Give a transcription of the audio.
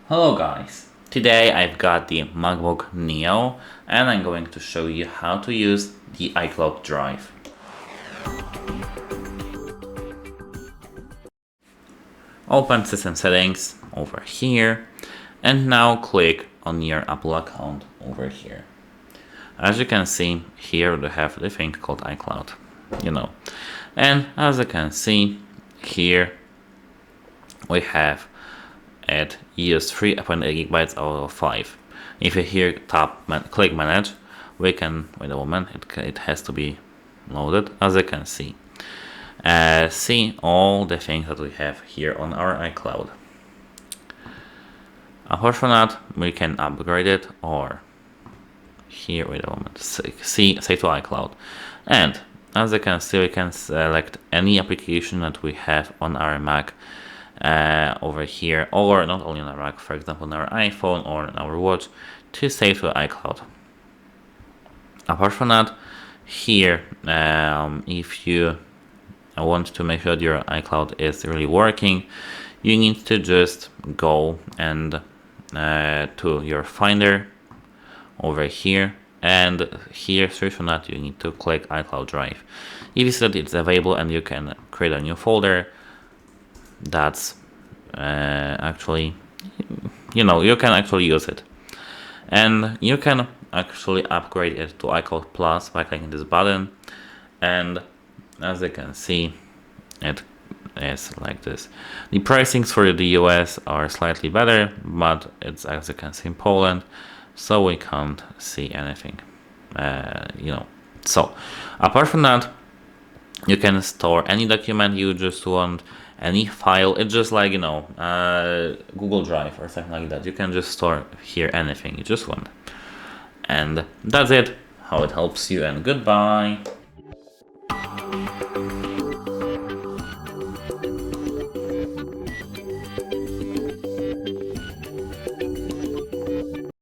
Hello guys, today I've got the MacBook Neo and I'm going to show you how to use the iCloud drive. Open System Settings over here and now click on your Apple account over here. As you can see, here we have the thing called iCloud, and as you can see here we have it use 3.8 GB out of 5. If you here click manage, we can wait a moment, it has to be loaded. As you can see all the things that we have here on our iCloud. Apart from that, we can upgrade it, or here, wait a moment, save to iCloud. And as you can see, we can select any application that we have on our Mac over here, or not only on our Mac, for example on our iPhone or on our watch, to save to iCloud. Apart from that, here if you want to make sure that your iCloud is really working, you need to just go and to your Finder over here, and here search for that you need to click iCloud Drive. If you see that it's available and you can create a new folder, that's actually, you can actually use it, and you can actually upgrade it to iCloud Plus by clicking this button. And as you can see, it is like this. The pricings for the US are slightly better, but it's, as you can see, in Poland, so we can't see anything. So apart from that, you can store any document you just want, any file. It's just like Google Drive or something like that. You can just store here anything you just want. And that's it, how it helps you, and goodbye.